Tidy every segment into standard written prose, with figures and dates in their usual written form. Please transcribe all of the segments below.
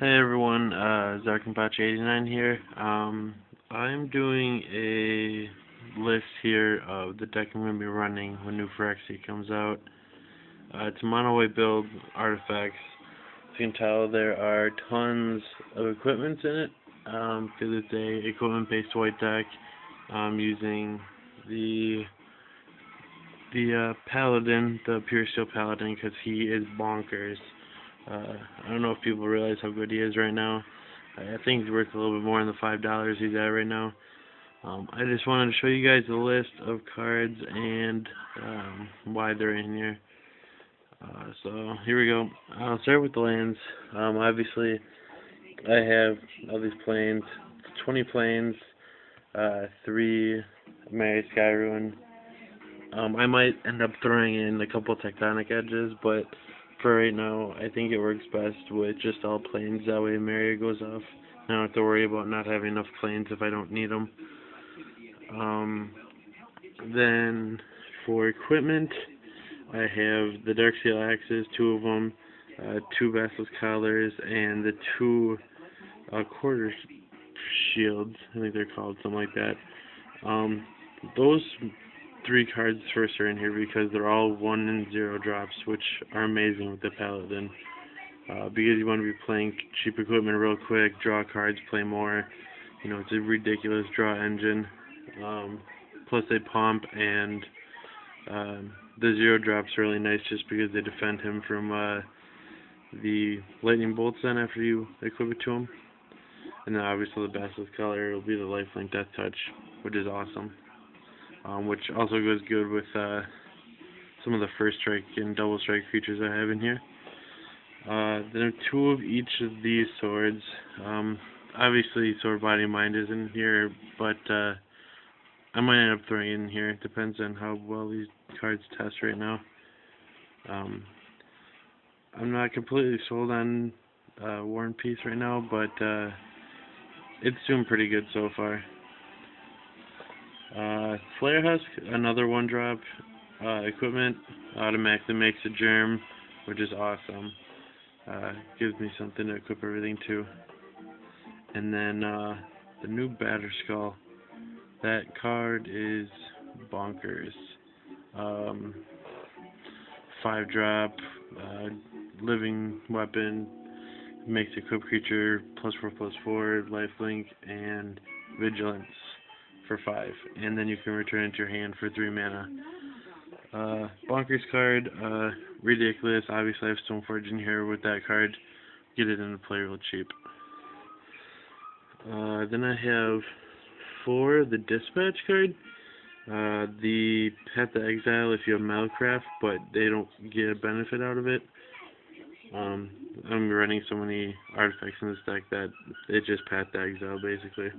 Hey everyone, Zarkenbotch89 here. I'm doing a list here of the deck I'm going to be running when New Phyrexia comes out. It's a mono white build, artifacts. As you can tell, there are tons of equipments in it, because it's a equipment-based white deck. Using the Paladin, the Pure Steel Paladin, because he is bonkers. I don't know if people realize how good he is right now. I think he's worth a little bit more than the $5 he's at right now. I just wanted to show you guys a list of cards and why they're in here. So here we go. I'll start with the lands. Obviously, I have all these planes, 20 planes, 3 Mary Sky Ruin. I might end up throwing in a couple tectonic edges, but for right now, I think it works best with just all planes. That way Maria goes off. I don't have to worry about not having enough planes if I don't need them. Then for equipment, I have the Darksteel Axes, 2 of them, 2 Vassal's Collars, and the 2 Quarter Shields. I think they're called, something like that. Those 3 cards first are in here because they're all 1 and 0 drops, which are amazing with the Paladin. Because you want to be playing cheap equipment real quick, draw cards, play more. You know, it's a ridiculous draw engine. Plus they pump, and the 0 drops are really nice just because they defend him from the lightning bolts then after you equip it to him. And then obviously the Basilisk Color will be the lifelink Death Touch, which is awesome. Which also goes good with some of the first strike and double strike creatures I have in here. Then I have 2 of each of these swords. Obviously Sword Body Mind is in here, but I might end up throwing it in here. It depends on how well these cards test right now. I'm not completely sold on War and Peace right now, but it's doing pretty good so far. Flare Husk, another 1-drop equipment, automatically makes a germ, which is awesome. Gives me something to equip everything to. And then the new Batter Skull. That card is bonkers. 5-drop, living weapon, makes equip creature +4/+4, lifelink, and vigilance for 5, and then you can return it to your hand for 3 mana. Bonkers card, ridiculous. Obviously I have Stoneforge in here with that card. Get it into play real cheap. Then I have 4, the Dispatch card. The have to exile if you have Metalcraft, but they don't get a benefit out of it. I'm running so many artifacts in this deck that it just path to exile basically.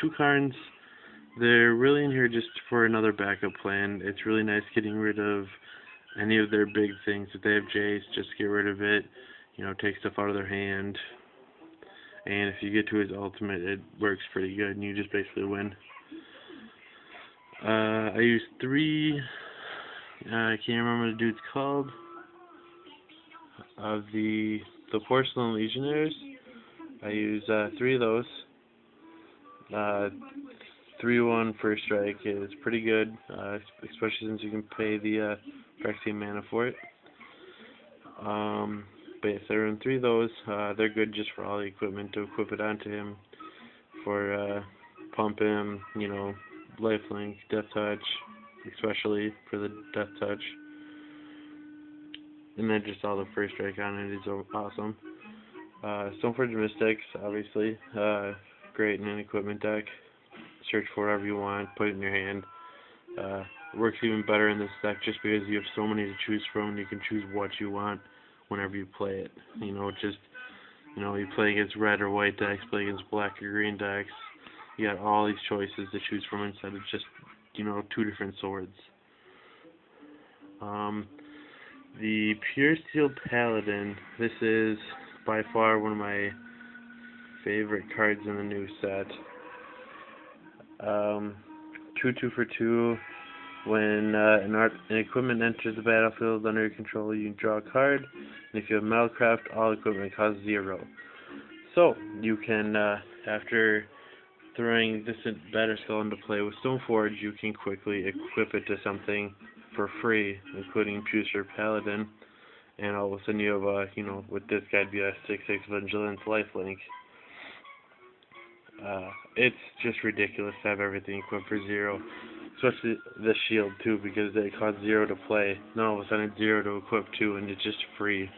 2 cards. They're really in here just for another backup plan. It's really nice getting rid of any of their big things. If they have Jace, just get rid of it. You know, take stuff out of their hand. And if you get to his ultimate, it works pretty good, and you just basically win. I use 3. I can't remember the dude's called. Of the Porcelain Legionnaires. I use 3 of those. 3/1 first strike is pretty good, especially since you can pay the Phyrexian mana for it. But yes, I run 3 of those. They're good just for all the equipment to equip it onto him, for pump him, you know, lifelink, death touch, especially for the death touch. And then just all the first strike on it is awesome. Stoneforge Mystics, obviously, great in an equipment deck. Search for whatever you want, put it in your hand. Works even better in this deck just because you have so many to choose from, and you can choose what you want whenever you play it. You know, just, you know, you play against red or white decks, play against black or green decks. You got all these choices to choose from instead of just, you know, 2 different swords. The Pure Steel Paladin, this is by far one of my favorite cards in the new set. 2/2 for 2, When an equipment enters the battlefield under your control, you draw a card, and if you have Metalcraft, all equipment costs 0. So, you can, after throwing this Batterskull into play with Stoneforge, you can quickly equip it to something for free, including Pucer Paladin, and all of a sudden you have with this guy, be a 6/6 Vigilance lifelink. It's just ridiculous to have everything equipped for 0, especially the shield too, because it costs 0 to play. Then all of a sudden it's 0 to equip too, and it's just free.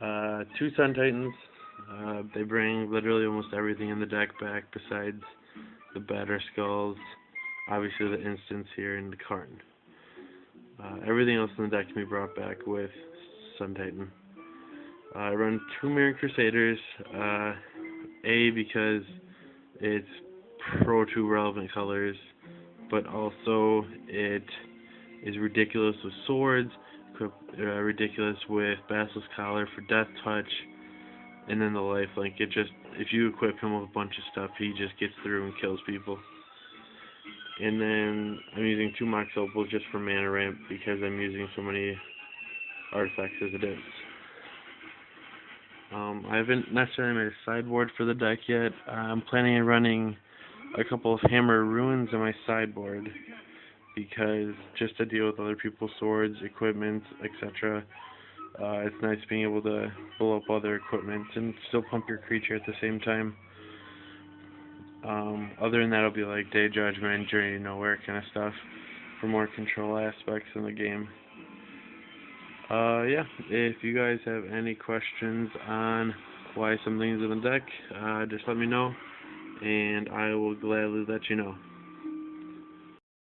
2 Sun Titans. They bring literally almost everything in the deck back besides the Batterskulls, obviously the instants here, and the Karn. Everything else in the deck can be brought back with Sun Titan. I run 2 Mirror Crusaders, A, because it's Pro 2 relevant colors, but also it is ridiculous with swords, ridiculous with Basilisk Collar for Death Touch, and then the lifelink. If you equip him with a bunch of stuff, he just gets through and kills people. And then I'm using 2 Mox Opals just for mana ramp because I'm using so many artifacts as it is. I haven't necessarily made a sideboard for the deck yet. I'm planning on running a couple of Hammer Ruins on my sideboard because just to deal with other people's swords, equipment, etc. It's nice being able to blow up other equipment and still pump your creature at the same time. Other than that, it'll be like Day Judgment, Journey to Nowhere kind of stuff for more control aspects in the game. Yeah, if you guys have any questions on why something's in the deck, just let me know, and I will gladly let you know.